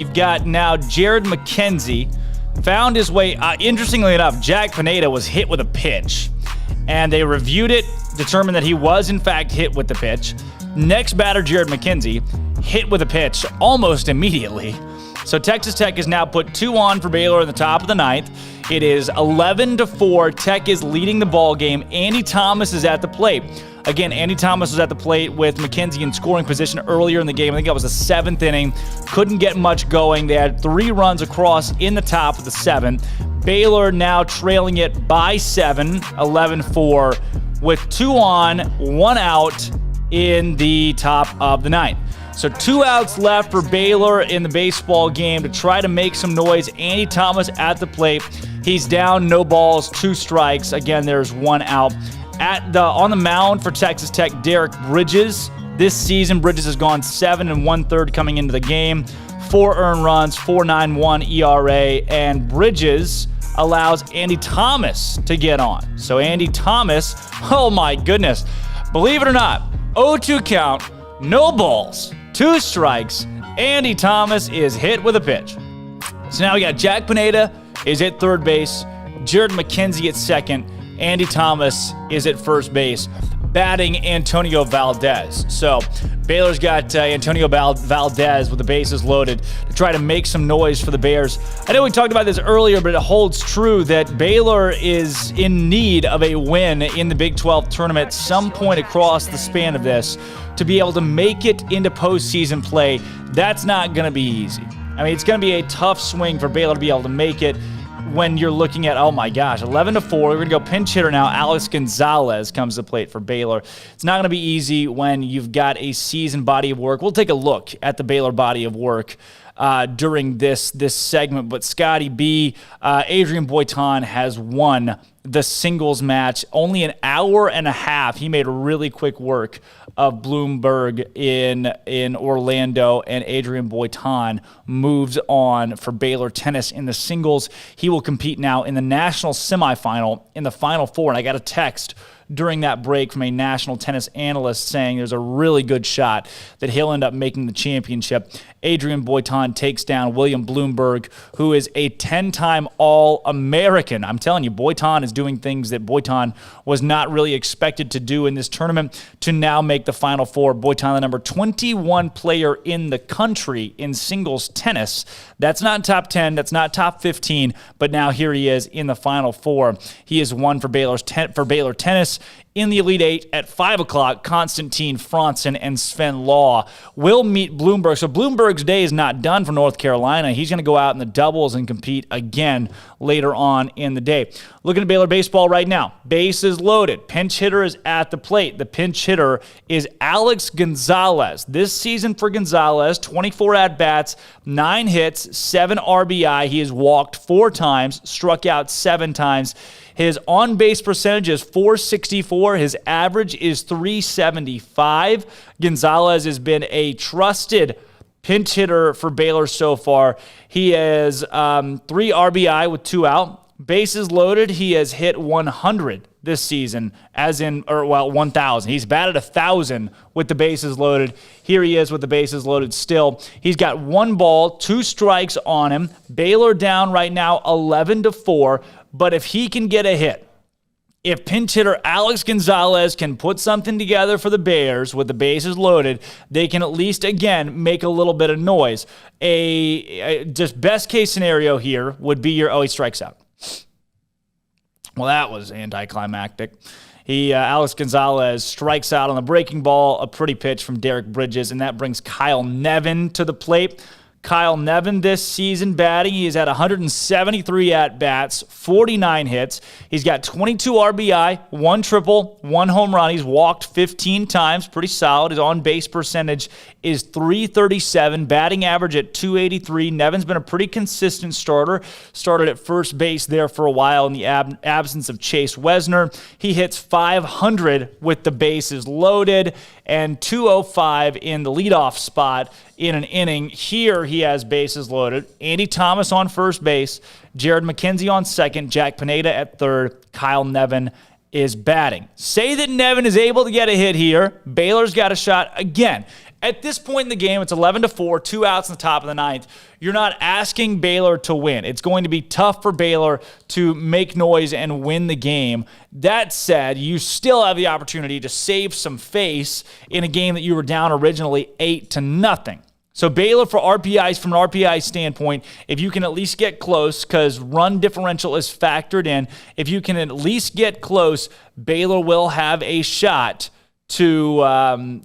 You've got now Jared McKenzie found his way. Interestingly enough, Jack Pineda was hit with a pitch, and they reviewed it, determined that he was in fact hit with the pitch. Next batter, Jared McKenzie, hit with a pitch almost immediately. So Texas Tech has now put 2 on for Baylor in the top of the 9th. It is 11-4. Tech is leading the ball game. Andy Thomas is at the plate. Again, Andy Thomas was at the plate with McKenzie in scoring position earlier in the game. I think that was the 7th inning. Couldn't get much going. They had 3 runs across in the top of the 7th. Baylor now trailing it by 7, 11-4, with 2 on, 1 out in the top of the 9th. So 2 outs left for Baylor in the baseball game to try to make some noise. Andy Thomas at the plate. He's down, no balls, 2 strikes. Again, there's 1 out. On the mound for Texas Tech, Derek Bridges. This season, Bridges has gone 7 1/3 coming into the game. 4 earned runs, 4.91 ERA, and Bridges allows Andy Thomas to get on. So Andy Thomas, oh my goodness. Believe it or not, 0-2 count, no balls, 2 strikes. Andy Thomas is hit with a pitch. So now we got Jack Pineda is at third base, Jared McKenzie at second, Andy Thomas is at first base, batting Antonio Valdez. So Baylor's got Antonio Valdez with the bases loaded to try to make some noise for the Bears. I know we talked about this earlier, but it holds true that Baylor is in need of a win in the Big 12 tournament at some point across the span of this to be able to make it into postseason play. That's not going to be easy. I mean, it's going to be a tough swing for Baylor to be able to make it when you're looking at, oh my gosh, 11-4. We're going to go pinch hitter now. Alex Gonzalez comes to the plate for Baylor. It's not going to be easy when you've got a seasoned body of work. We'll take a look at the Baylor body of work during this segment. But Scotty B, Adrian Boitan has won the singles match. Only an hour and a half. He made really quick work of Bloomberg in Orlando, and Adrian Boitan moves on for Baylor tennis in the singles. He will compete now in the national semifinal in the Final Four. And I got a text during that break from a national tennis analyst saying there's a really good shot that he'll end up making the championship. Adrian Boitan takes down William Bloomberg, who is a 10-time All-American. I'm telling you, Boitan is doing things that Boitan was not really expected to do in this tournament to now make the Final Four. Boitan, the number 21 player in the country in singles tennis. That's not top 10, that's not top 15, but now here he is in the Final Four. He has won for Baylor tennis. In the Elite Eight at 5 o'clock, Konstantin Franzen and Sven Law will meet Bloomberg. So Bloomberg's day is not done for North Carolina. He's going to go out in the doubles and compete again later on in the day. Looking at Baylor baseball right now. Bases loaded. Pinch hitter is at the plate. The pinch hitter is Alex Gonzalez. This season for Gonzalez, 24 at-bats, 9 hits, 7 RBI. He has walked 4 times, struck out 7 times. His on-base percentage is .464. His average is .375. Gonzalez has been a trusted pinch hitter for Baylor so far. He has 3 RBI with 2 out. Bases loaded, he has hit 100 this season, 1,000. He's batted 1,000 with the bases loaded. Here he is with the bases loaded still. He's got 1 ball, 2 strikes on him. Baylor down right now 11-4. But if he can get a hit, if pinch hitter Alex Gonzalez can put something together for the Bears with the bases loaded, they can at least, again, make a little bit of noise. Just best case scenario here would be he strikes out. Well, that was anticlimactic. Alex Gonzalez strikes out on the breaking ball, a pretty pitch from Derek Bridges, and that brings Kyle Nevin to the plate. Kyle Nevin this season batting. He has had 173 at-bats, 49 hits. He's got 22 RBI, 1 triple, 1 home run. He's walked 15 times, pretty solid. His on-base percentage is .337, batting average at .283. Nevin's been a pretty consistent starter. Started at first base there for a while in the absence of Chase Wesner. He hits .500 with the bases loaded and .205 in the leadoff spot in an inning. Here he has bases loaded. Andy Thomas on first base, Jared McKenzie on second, Jack Pineda at third, Kyle Nevin is batting. Say that Nevin is able to get a hit here. Baylor's got a shot again. At this point in the game, it's 11-4, 2 outs in the top of the ninth. You're not asking Baylor to win. It's going to be tough for Baylor to make noise and win the game. That said, you still have the opportunity to save some face in a game that you were down originally 8-0. So Baylor, from an RPI standpoint, if you can at least get close, because run differential is factored in, if you can at least get close, Baylor will have a shot to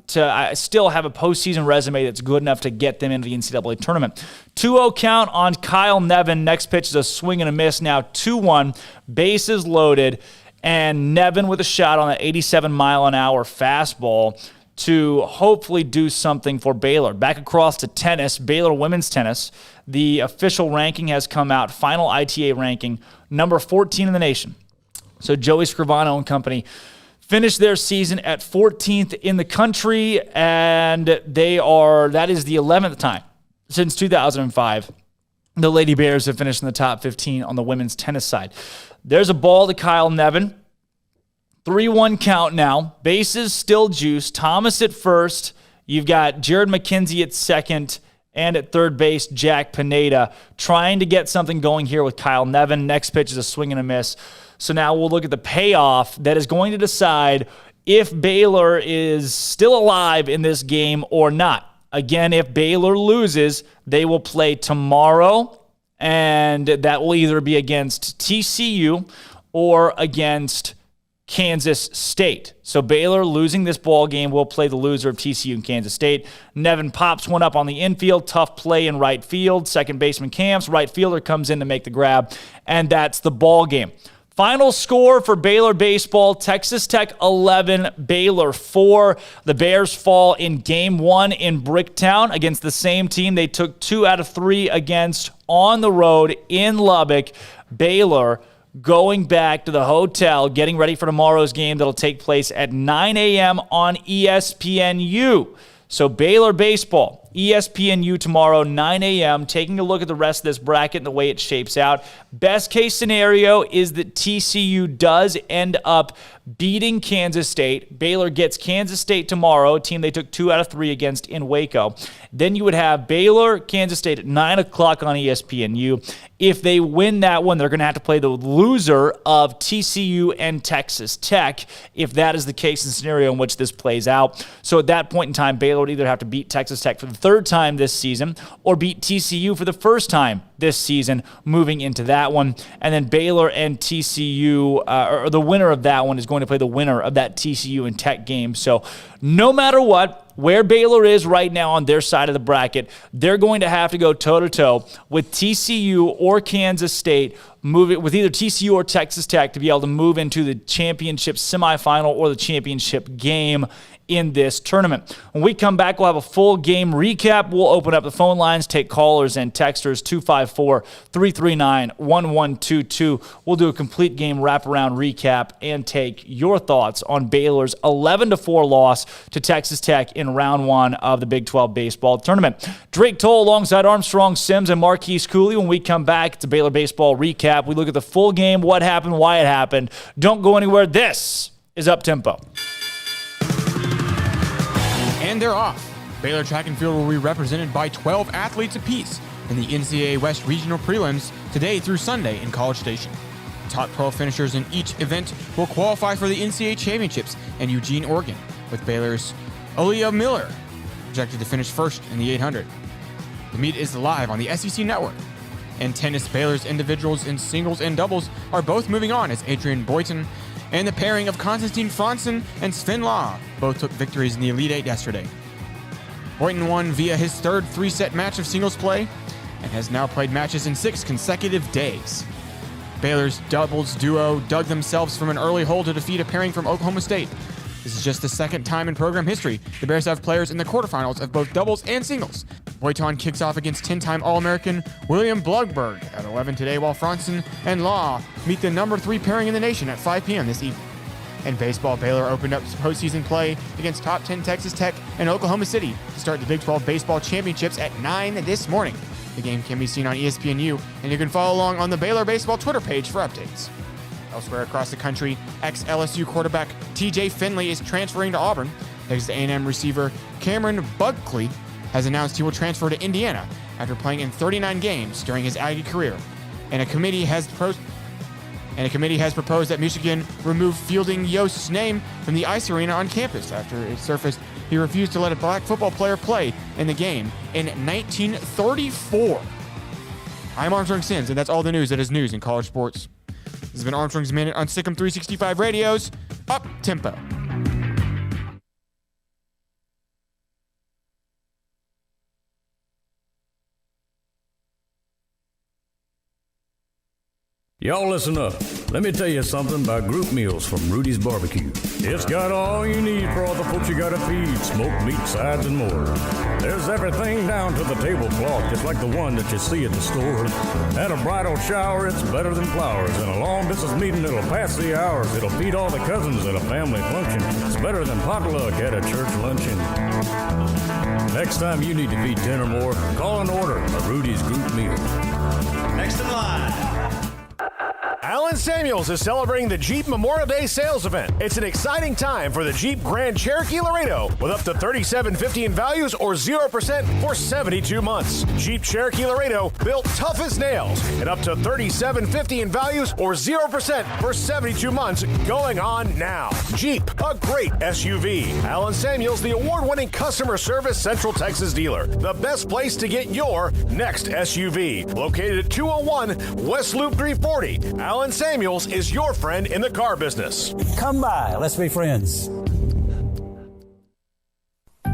still have a postseason resume that's good enough to get them into the NCAA tournament. 2-0 count on Kyle Nevin. Next pitch is a swing and a miss. Now 2-1, bases loaded, and Nevin with a shot on an 87-mile-an-hour fastball to hopefully do something for Baylor. Back across to tennis, Baylor women's tennis. The official ranking has come out, final ITA ranking, number 14 in the nation. So Joey Scrivano and company finished their season at 14th in the country, and that is the 11th time since 2005 the Lady Bears have finished in the top 15 on the women's tennis side. There's a ball to Kyle Nevin. 3-1 count now. Bases still juice. Thomas at first. You've got Jared McKenzie at second. And at third base, Jack Pineda trying to get something going here with Kyle Nevin. Next pitch is a swing and a miss. So now we'll look at the payoff that is going to decide if Baylor is still alive in this game or not. Again, if Baylor loses, they will play tomorrow, and that will either be against TCU or against Kansas State. So Baylor losing this ball game will play the loser of TCU and Kansas State. Nevin pops one up on the infield. Tough play in right field. Second baseman camps. Right fielder comes in to make the grab, and that's the ball game. Final score for Baylor baseball, Texas Tech 11, Baylor 4. The Bears fall in game 1 in Bricktown against the same team they took 2 out of 3 against on the road in Lubbock. Baylor going back to the hotel, getting ready for tomorrow's game that'll take place at 9 a.m. on ESPNU. So Baylor baseball, ESPNU tomorrow, 9 a.m., taking a look at the rest of this bracket and the way it shapes out. Best case scenario is that TCU does end up beating Kansas State. Baylor gets Kansas State tomorrow, a team they took 2 out of 3 against in Waco. Then you would have Baylor, Kansas State at 9 o'clock on ESPNU. If they win that one, they're going to have to play the loser of TCU and Texas Tech, if that is the case in the scenario in which this plays out. So at that point in time, Baylor would either have to beat Texas Tech for the third time this season or beat TCU for the first time this season, moving into that one. And then Baylor and TCU, or the winner of that one is going to play the winner of that TCU and Tech game. So no matter what, where Baylor is right now on their side of the bracket, they're going to have to go toe-to-toe with TCU or Kansas State, with either TCU or Texas Tech to be able to move into the championship semifinal or the championship game in this tournament. When we come back, we'll have a full game recap. We'll open up the phone lines, take callers and texters, 254-339-1122. We'll do a complete game wraparound recap and take your thoughts on Baylor's 11-4 loss to Texas Tech in round 1 of the Big 12 baseball tournament. Drake Toll alongside Armstrong Sims and Marquise Cooley. When we come back, it's a Baylor baseball recap. We look at the full game, what happened, why it happened. Don't go anywhere. This is Up Tempo. And they're off. Baylor track and field will be represented by 12 athletes apiece in the NCAA West Regional Prelims today through Sunday in College Station. Top 12 finishers in each event will qualify for the NCAA Championships in Eugene, Oregon, with Baylor's Aaliyah Miller projected to finish first in the 800. The meet is live on the SEC Network. In tennis, Baylor's individuals in singles and doubles are both moving on as Adrian Boyton and the pairing of Konstantin Franzen and Sven Law both took victories in the Elite Eight yesterday. Boynton won via his third 3-set match of singles play and has now played matches in 6 consecutive days. Baylor's doubles duo dug themselves from an early hole to defeat a pairing from Oklahoma State. This is just the second time in program history the Bears have players in the quarterfinals of both doubles and singles. Boyton kicks off against 10-time All-American William Blugberg at 11 today, while Franzen and Law meet the number 3 pairing in the nation at 5 p.m. this evening. In baseball, Baylor opened up postseason play against top 10 Texas Tech and Oklahoma City to start the Big 12 baseball championships at 9 this morning. The game can be seen on ESPNU, and you can follow along on the Baylor Baseball Twitter page for updates. Elsewhere across the country, ex-LSU quarterback TJ Finley is transferring to Auburn. Texas A&M receiver Cameron Buckley has announced he will transfer to Indiana after playing in 39 games during his Aggie career. And a committee has proposed that Michigan remove Fielding Yost's name from the ice arena on campus after it surfaced he refused to let a black football player play in the game in 1934. I'm Armstrong Sims, and that's all the news that is news in college sports. This has been Armstrong's Minute on SicEm365 Radio's Up Tempo. Y'all listen up. Let me tell you something about group meals from Rudy's Barbecue. It's got all you need for all the folks you gotta feed, smoked meat, sides, and more. There's everything down to the tablecloth, just like the one that you see at the store. At a bridal shower, it's better than flowers. In a long distance meeting, it'll pass the hours. It'll feed all the cousins at a family function. It's better than potluck at a church luncheon. Next time you need to feed 10 or more, call and order a Rudy's group meal. Next in line. Allen Samuels is celebrating the Jeep Memorial Day sales event. It's an exciting time for the Jeep Grand Cherokee Laredo with up to $37.50 in values or 0% for 72 months. Jeep Cherokee Laredo, built tough as nails, and up to $37.50 in values or 0% for 72 months going on now. Jeep, a great SUV. Allen Samuels, the award-winning customer service Central Texas dealer. The best place to get your next SUV. Located at 201 West Loop 340. Allen Samuels is your friend in the car business. Come by, let's be friends.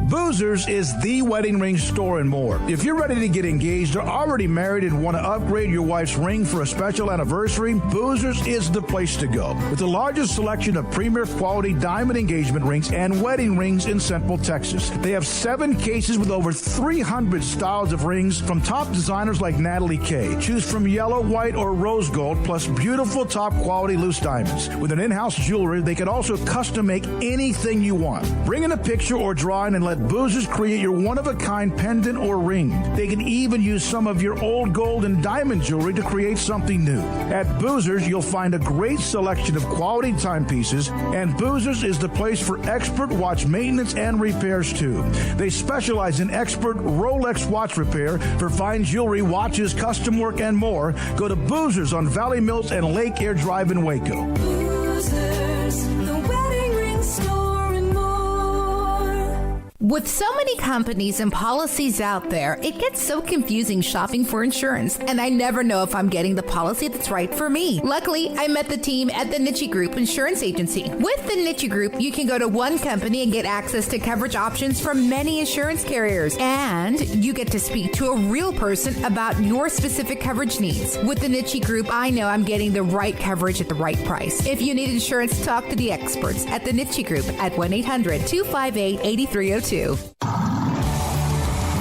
Boozers is the wedding ring store and more. If you're ready to get engaged or already married and want to upgrade your wife's ring for a special anniversary, Boozers is the place to go. With the largest selection of premier quality diamond engagement rings and wedding rings in Central Texas. They have 7 cases with over 300 styles of rings from top designers like Natalie Kay. Choose from yellow, white, or rose gold, plus beautiful top quality loose diamonds. With an in-house jewelry, they can also custom make anything you want. Bring in a picture or drawing and let Boozers create your one-of-a-kind pendant or ring. They can even use some of your old gold and diamond jewelry to create something new. At Boozers, you'll find a great selection of quality timepieces, and Boozers is the place for expert watch maintenance and repairs, too. They specialize in expert Rolex watch repair for fine jewelry, watches, custom work, and more. Go to Boozers on Valley Mills and Lake Air Drive in Waco. Boozers, the wedding ring store and more. With so many companies and policies out there, it gets so confusing shopping for insurance, and I never know if I'm getting the policy that's right for me. Luckily, I met the team at the Niche Group Insurance Agency. With the Niche Group, you can go to one company and get access to coverage options from many insurance carriers, and you get to speak to a real person about your specific coverage needs. With the Niche Group, I know I'm getting the right coverage at the right price. If you need insurance, talk to the experts at the Niche Group at 1-800-258-8302.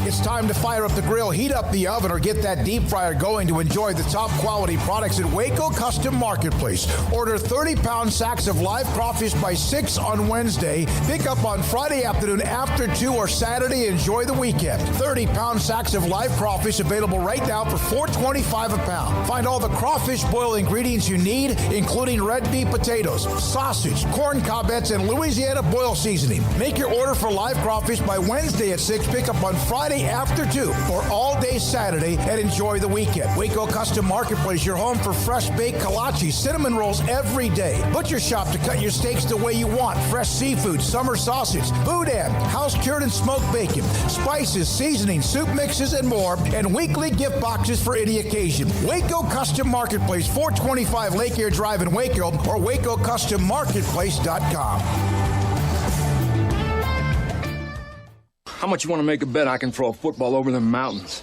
It's time to fire up the grill, heat up the oven, or get that deep fryer going to enjoy the top quality products at Waco Custom Marketplace. Order 30-pound sacks of live crawfish by 6 on Wednesday. Pick up on Friday afternoon after 2 or Saturday. Enjoy the weekend. 30-pound sacks of live crawfish available right now for $4.25 a pound. Find all the crawfish boil ingredients you need, including red beef potatoes, sausage, corn cobettes, and Louisiana boil seasoning. Make your order for live crawfish by Wednesday at 6. Pick up on Friday after 2 or all day Saturday, and enjoy the weekend. Waco Custom Marketplace, your home for fresh baked kolache, cinnamon rolls every day. Butcher shop to cut your steaks the way you want. Fresh seafood, summer sausage, boudin, house cured and smoked bacon, spices, seasonings, soup mixes, and more, and weekly gift boxes for any occasion. Waco Custom Marketplace, 425 Lake Air Drive in Waco, or WacoCustomMarketplace.com. How much you want to make a bet I can throw a football over the mountains?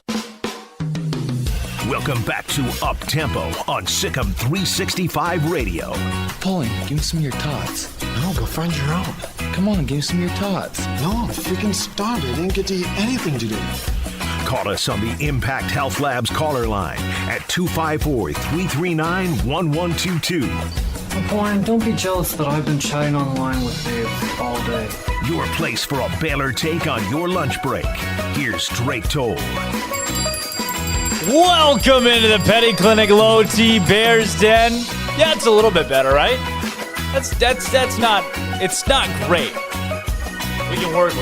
Welcome back to Up Tempo on SicEm365 Radio. Paulie, give me some of your tots. No, go find your own. Come on, give me some of your tots. No, I'm freaking starved. I didn't get to eat anything today. Call us on the Impact Health Labs caller line at 254-339-1122. Brian, don't be jealous that I've been chatting online with Dave all day. Your place for a Baylor take on your lunch break. Here's Drake Toll. Welcome into the Petty Clinic Low T Bears Den. Yeah, it's a little bit better, right? That's not, it's not great. We can work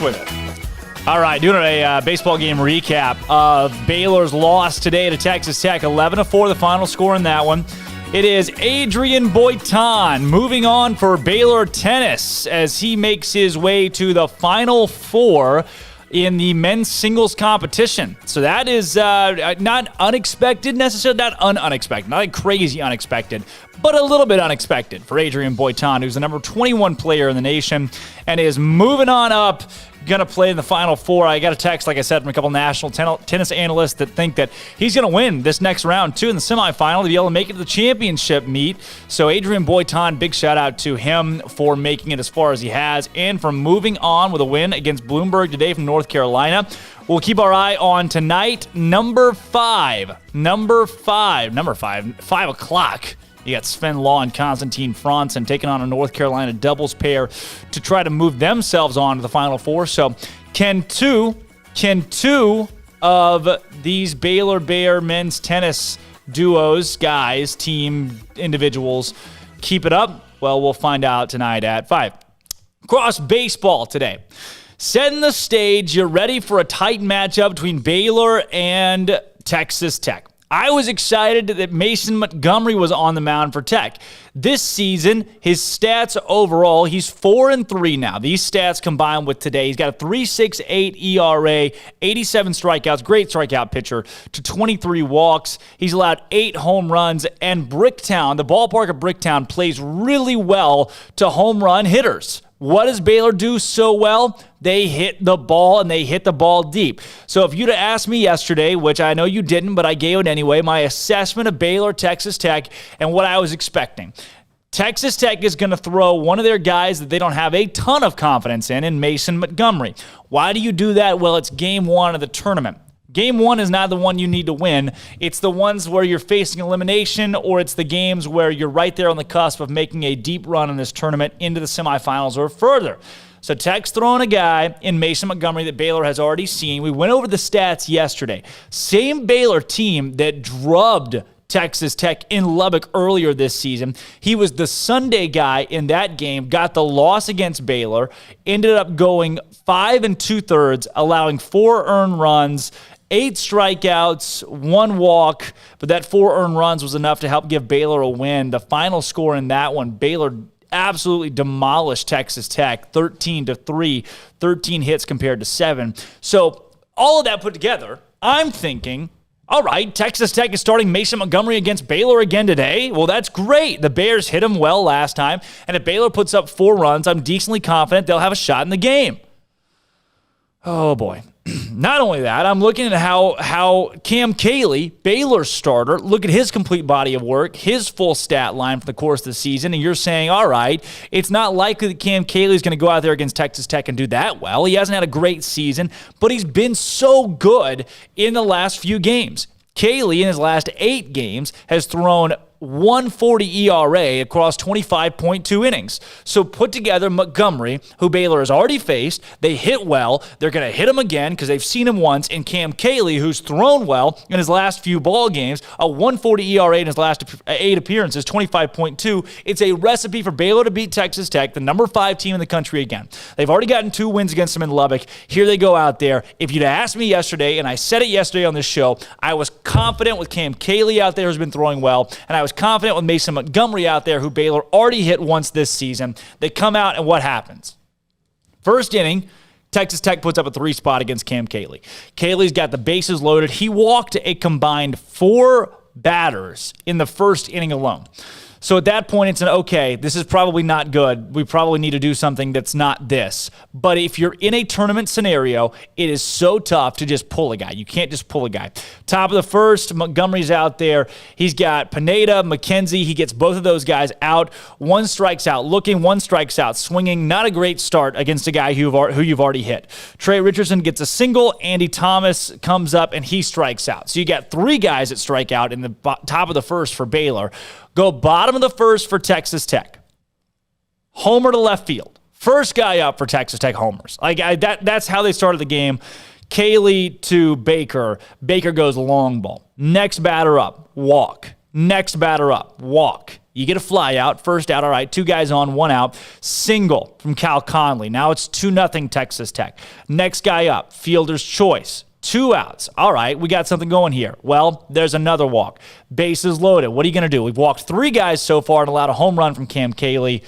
with it. All right, doing a baseball game recap of Baylor's loss today to Texas Tech, 11-4, the final score in that one. It is Adrian Boitan moving on for Baylor tennis as he makes his way to the Final Four in the men's singles competition. So that is not unexpected necessarily, not unexpected, not like crazy unexpected, but a little bit unexpected for Adrian Boitan, who's the number 21 player in the nation and is moving on up, going to play in the Final Four. I got a text, like I said, from a couple national tennis analysts that think that he's going to win this next round, too, in the semifinal to be able to make it to the championship meet. So Adrian Boitan, big shout out to him for making it as far as he has and for moving on with a win against Bloomberg today from North Carolina. We'll keep our eye on tonight, number 5, 5 o'clock. You got Sven Law and Konstantin Franzen taking on a North Carolina doubles pair to try to move themselves on to the Final Four. So can two of these Baylor Bear men's tennis duos, guys, team, individuals, keep it up? Well, we'll find out tonight at 5. Across baseball today. Setting the stage, you're ready for a tight matchup between Baylor and Texas Tech. I was excited that Mason Montgomery was on the mound for Tech. This season, his stats overall, he's 4-3 now. These stats combined with today, he's got a 3.68 ERA, 87 strikeouts, great strikeout pitcher, to 23 walks. He's allowed 8 home runs, and Bricktown, the ballpark of Bricktown, plays really well to home run hitters. What does Baylor do so well? They hit the ball, and they hit the ball deep. So if you'd have asked me yesterday, which I know you didn't, but I gave it anyway, my assessment of Baylor, Texas Tech, and what I was expecting. Texas Tech is going to throw one of their guys that they don't have a ton of confidence in Mason Montgomery. Why do you do that? Well, it's game 1 of the tournament. Game 1 is not the one you need to win. It's the ones where you're facing elimination, or it's the games where you're right there on the cusp of making a deep run in this tournament into the semifinals or further. So Tech's throwing a guy in Mason Montgomery that Baylor has already seen. We went over the stats yesterday. Same Baylor team that drubbed Texas Tech in Lubbock earlier this season. He was the Sunday guy in that game, got the loss against Baylor, ended up going 5 2/3, allowing 4 earned runs, 8 strikeouts, 1 walk, but that 4 earned runs was enough to help give Baylor a win. The final score in that one, Baylor absolutely demolished Texas Tech, 13-3, 13 hits compared to 7. So all of that put together, I'm thinking, all right, Texas Tech is starting Mason Montgomery against Baylor again today. Well, that's great. The Bears hit him well last time, and if Baylor puts up 4 runs, I'm decently confident they'll have a shot in the game. Oh, boy. Not only that, I'm looking at how Cam Cayley, Baylor's starter, look at his complete body of work, his full stat line for the course of the season, and you're saying, all right, it's not likely that Cam Cayley is going to go out there against Texas Tech and do that well. He hasn't had a great season, but he's been so good in the last few games. Cayley, in his last 8 games, has thrown 1.40 ERA across 25.2 innings. So put together Montgomery, who Baylor has already faced. They hit well. They're going to hit him again because they've seen him once. And Cam Cayley, who's thrown well in his last few ball games, a 1.40 ERA in his last 8 appearances, 25.2. It's a recipe for Baylor to beat Texas Tech, the number 5 team in the country again. They've already gotten 2 wins against them in Lubbock. Here they go out there. If you'd asked me yesterday, and I said it yesterday on this show, I was confident with Cam Cayley out there who's been throwing well, and I was confident with Mason Montgomery out there, who Baylor already hit once this season. They come out, and what happens? First inning, Texas Tech puts up a 3 spot against Cam Cayley. Cayley's got the bases loaded. He walked a combined 4 batters in the first inning alone. So at that point, it's okay, this is probably not good. We probably need to do something that's not this. But if you're in a tournament scenario, it is so tough to just pull a guy. You can't just pull a guy. Top of the first, Montgomery's out there. He's got Pineda, McKenzie. He gets both of those guys out. 1 strikes out, looking, 1 strikes out, swinging. Not a great start against a guy who you've already hit. Trey Richardson gets a single. Andy Thomas comes up, and he strikes out. So you got 3 guys that strike out in the top of the first for Baylor. Go bottom of the first for Texas Tech. Homer to left field. First guy up for Texas Tech homers. That's how they started the game. Cayley to Baker. Baker goes long ball. Next batter up, walk. Next batter up, walk. You get a fly out, first out, all right, 2 guys on, 1 out. Single from Cal Conley. Now it's 2-0 Texas Tech. Next guy up, fielder's choice. 2 outs. All right, we got something going here. Well, there's another walk. Bases loaded. What are you going to do? We've walked 3 guys so far and allowed a home run from Cam Cayley.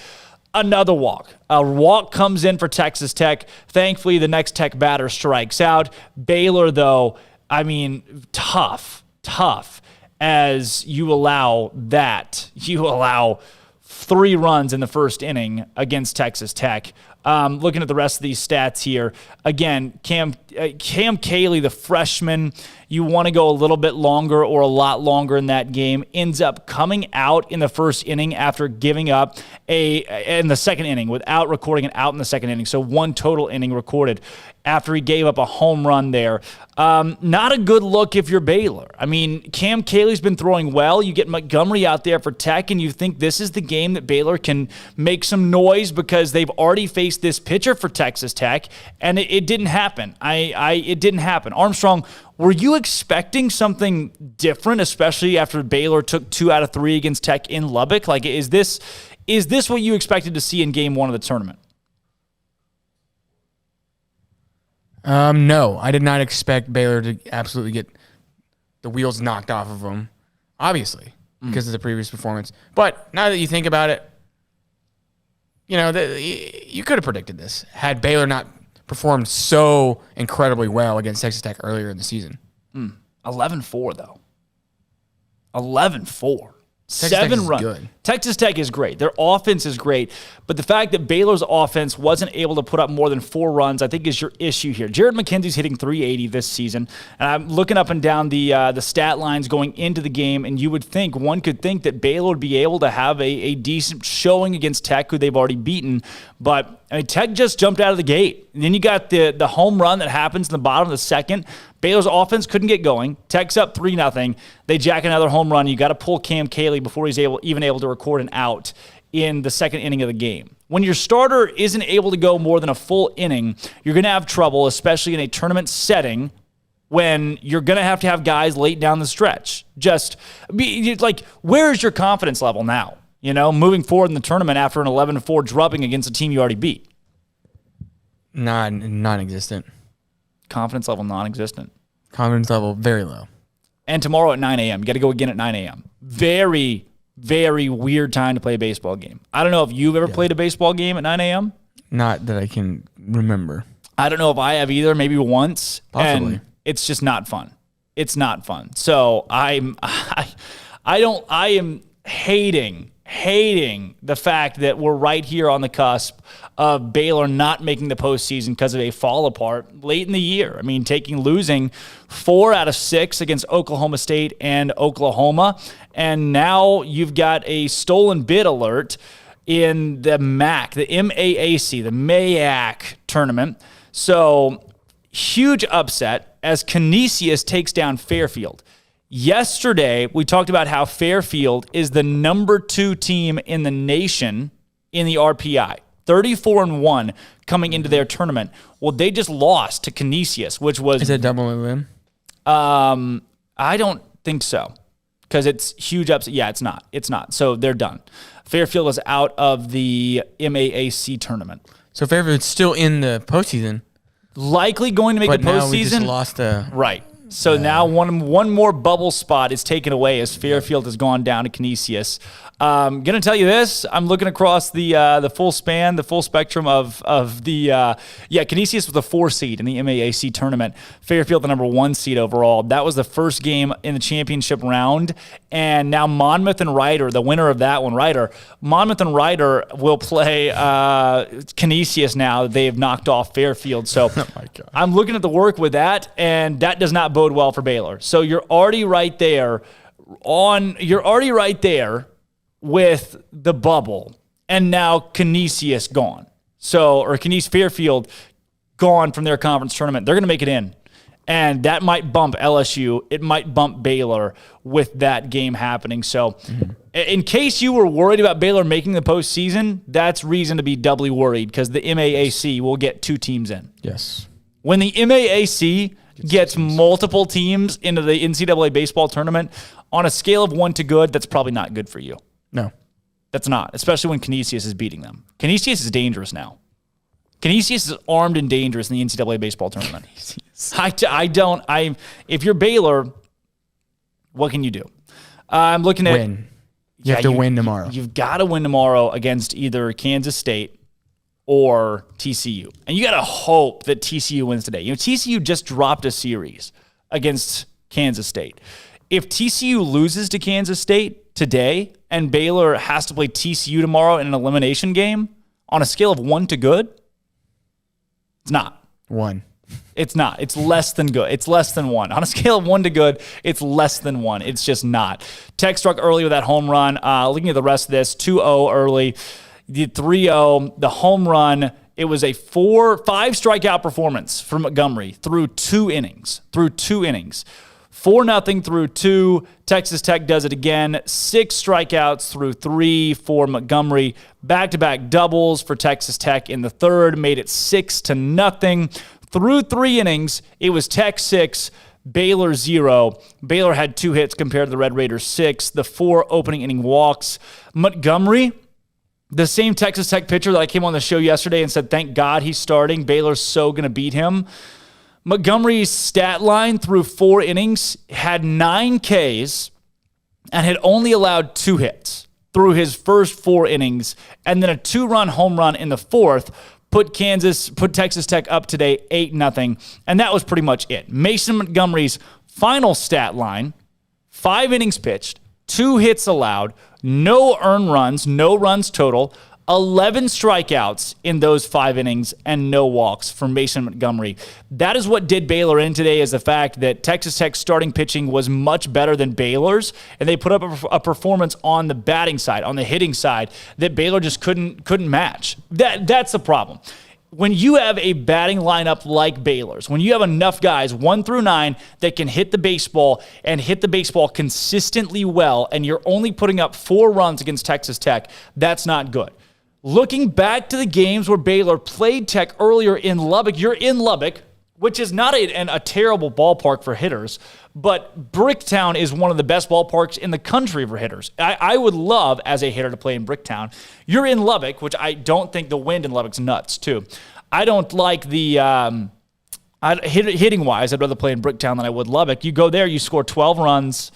Another walk. A walk comes in for Texas Tech. Thankfully, the next Tech batter strikes out. Baylor, though, I mean, tough as you allow that. You allow 3 runs in the first inning against Texas Tech. Looking at the rest of these stats here, again, Cam Cayley, the freshman, you want to go a little bit longer or a lot longer in that game, ends up coming out in the first inning after giving up in the second inning without recording an out in the second inning. So 1 total inning recorded after he gave up a home run there. Not a good look if you're Baylor. I mean, Cam Cayley's been throwing well. You get Montgomery out there for Tech, and you think this is the game that Baylor can make some noise because they've already faced this pitcher for Texas Tech, and it didn't happen. It didn't happen. Armstrong, were you expecting something different, especially after Baylor took 2 out of 3 against Tech in Lubbock? Like, is this what you expected to see in game 1 of the tournament? No, I did not expect Baylor to absolutely get the wheels knocked off of them, obviously, because of the previous performance. But now that you think about it, you know, you could have predicted this had Baylor not performed so incredibly well against Texas Tech earlier in the season. 11-4, though. 11-4. 7 runs. Good. Texas Tech is great. Their offense is great. But the fact that Baylor's offense wasn't able to put up more than 4 runs, I think, is your issue here. Jared McKenzie's hitting .380 this season. And I'm looking up and down the stat lines going into the game, and one could think that Baylor would be able to have a decent showing against Tech, who they've already beaten. But I mean, Tech just jumped out of the gate. And then you got the home run that happens in the bottom of the second. Baylor's offense couldn't get going. Tech's up 3-0. They jack another home run. You got to pull Cam Cayley before he's even able to record an out in the second inning of the game. When your starter isn't able to go more than a full inning, you're going to have trouble, especially in a tournament setting, when you're going to have guys late down the stretch. Just be like, where's your confidence level now? You know, moving forward in the tournament after an 11-4 drubbing against a team you already beat. Non-existent. Confidence level non-existent. Confidence level very low. And tomorrow at 9 a.m. You got to go again at 9 a.m. Very, very weird time to play a baseball game. I don't know if you've ever played a baseball game at 9 a.m. Not that I can remember. I don't know if I have either. Maybe once. Possibly. And it's just not fun. It's not fun. So I am hating the fact that we're right here on the cusp of Baylor not making the postseason because of a fall apart late in the year. I mean, losing 4 out of 6 against Oklahoma State and Oklahoma. And now you've got a stolen bid alert in the MAC, the MAAC, the MAAC tournament. So huge upset as Canisius takes down Fairfield. Yesterday, we talked about how Fairfield is the number 2 team in the nation in the RPI. 34-1 coming into their tournament. Well, they just lost to Canisius, which was... Is it double win? I don't think so, because it's huge upset. Yeah, it's not. It's not. So they're done. Fairfield is out of the MAAC tournament. So Fairfield's still in the postseason. Likely going to make the postseason. But now we just lost Right. So now one more bubble spot is taken away as Fairfield has gone down to Canisius. Going to tell you this. I'm looking across the full span, the full spectrum of the Canisius was the 4 seed in the MAAC tournament. Fairfield the number 1 seed overall. That was the first game in the championship round, and now Monmouth and Ryder, the winner of that one, Monmouth and Ryder will play Canisius now. They have knocked off Fairfield. So I'm looking at the work with that, and that does not bode well for Baylor. So you're already right there with the bubble, and now Canisius gone. Fairfield gone from their conference tournament. They're going to make it in, and that might bump LSU. It might bump Baylor with that game happening. So in case you were worried about Baylor making the postseason, that's reason to be doubly worried, because the MAAC will get 2 teams in. Yes. When the MAAC gets multiple teams into the NCAA baseball tournament, on a scale of 1 to good, that's probably not good for you. No. That's not, especially when Canisius is beating them. Canisius is dangerous now. Canisius is armed and dangerous in the NCAA baseball tournament. If you're Baylor, what can you do? I'm looking at win. You have to win tomorrow. You've got to win tomorrow against either Kansas State or TCU. And you got to hope that TCU wins today. TCU just dropped a series against Kansas State. If TCU loses to Kansas State today and Baylor has to play TCU tomorrow in an elimination game, on a scale of 1 to good, it's not. 1. It's not. It's less than good. It's less than 1. On a scale of 1 to good, it's less than 1. It's just not. Tech struck early with that home run. Looking at the rest of this, 2-0 early. The 3-0, the home run, it was a 5 strikeout performance for Montgomery through 2 innings. 4-0 through 2. Texas Tech does it again. 6 strikeouts through 3 for Montgomery. Back-to-back doubles for Texas Tech in the third made it 6-0. Through 3 innings, it was Tech 6, Baylor 0. Baylor had 2 hits compared to the Red Raiders 6. The 4 opening inning walks. Montgomery, the same Texas Tech pitcher that I came on the show yesterday and said, thank God he's starting. Baylor's so going to beat him. Montgomery's stat line through 4 innings had 9 Ks and had only allowed 2 hits through his first 4 innings, and then a 2-run home run in the 4th put Texas Tech up today 8-0, and that was pretty much it. Mason Montgomery's final stat line, 5 innings pitched, 2 hits allowed, no earned runs, no runs total, 11 strikeouts in those 5 innings, and no walks for Mason Montgomery. That is what did Baylor in today, is the fact that Texas Tech's starting pitching was much better than Baylor's, and they put up a performance on the batting side, on the hitting side, that Baylor just couldn't match. That's the problem. When you have a batting lineup like Baylor's, when you have enough guys 1 through 9 that can hit the baseball and hit the baseball consistently well, and you're only putting up 4 runs against Texas Tech, that's not good. Looking back to the games where Baylor played Tech earlier in Lubbock, you're in Lubbock, which is not a terrible ballpark for hitters, but Bricktown is one of the best ballparks in the country for hitters. I would love, as a hitter, to play in Bricktown. You're in Lubbock, which I don't think the wind in Lubbock's nuts, too. I don't like the hitting-wise, I'd rather play in Bricktown than I would Lubbock. You go there, you score 12 runs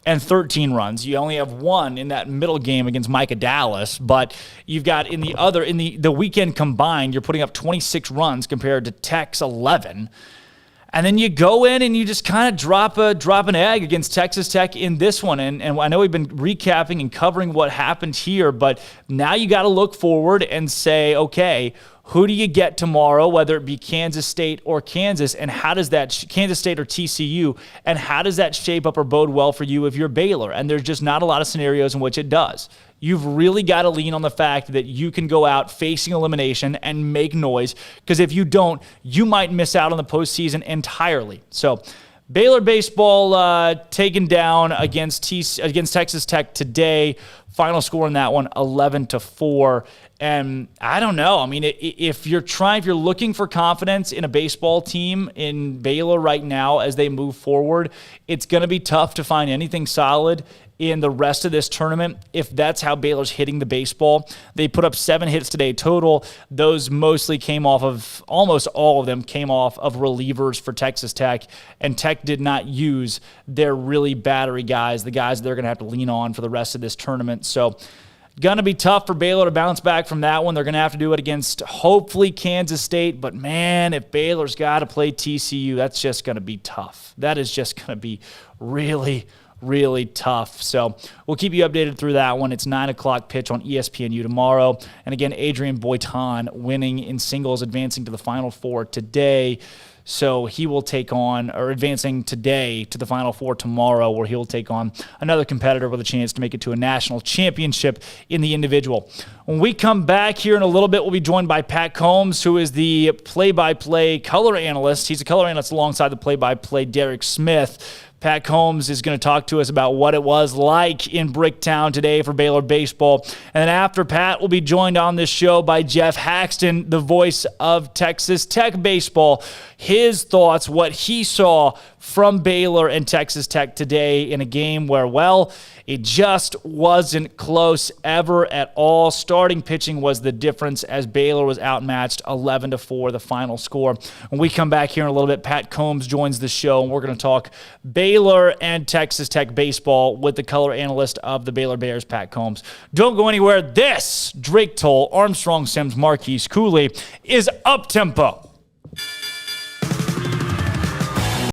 and 13 runs. You only have 1 in that middle game against Micah Dallas, but you've got in the weekend combined, you're putting up 26 runs compared to Tech's 11. And then you go in and you just kind of drop an egg against Texas Tech in this one. And I know we've been recapping and covering what happened here, but now you got to look forward and say, okay, who do you get tomorrow, whether it be Kansas State or Kansas, and how does that Kansas State or TCU, and how does that shape up or bode well for you if you're Baylor? And there's just not a lot of scenarios in which it does. You've really got to lean on the fact that you can go out facing elimination and make noise, because if you don't, you might miss out on the postseason entirely. So Baylor baseball taken down against Texas Tech today. Final score in that one, 11-4. And I don't know. I mean, if you're looking for confidence in a baseball team in Baylor right now as they move forward, it's going to be tough to find anything solid in the rest of this tournament if that's how Baylor's hitting the baseball. They put up 7 hits today total. Those mostly came off of, almost all of them came off of relievers for Texas Tech, and Tech did not use their really battery guys, the guys that they're going to have to lean on for the rest of this tournament. So going to be tough for Baylor to bounce back from that one. They're going to have to do it against, hopefully, Kansas State. But, man, if Baylor's got to play TCU, that's just going to be tough. That is just going to be really, really tough. So we'll keep you updated through that one. It's 9 o'clock pitch on ESPNU tomorrow. And, again, Adrian Boitan winning in singles, advancing to the Final Four today. So he will take on, or advancing today to the Final Four tomorrow, where he'll take on another competitor with a chance to make it to a national championship in the individual. When we come back here in a little bit, we'll be joined by Pat Combs, who is the play-by-play color analyst. He's a color analyst alongside the play-by-play Derek Smith. Pat Combs is going to talk to us about what it was like in Bricktown today for Baylor baseball. And then after Pat, we'll be joined on this show by Jeff Haxton, the voice of Texas Tech baseball. His thoughts, what he saw from Baylor and Texas Tech today in a game where, well, it just wasn't close ever at all. Starting pitching was the difference as Baylor was outmatched 11-4, the final score. When we come back here in a little bit, Pat Combs joins the show, and we're going to talk Baylor and Texas Tech baseball with the color analyst of the Baylor Bears, Pat Combs. Don't go anywhere. This, Drake Toll, Armstrong Sims, Marquise Cooley, is Up Tempo.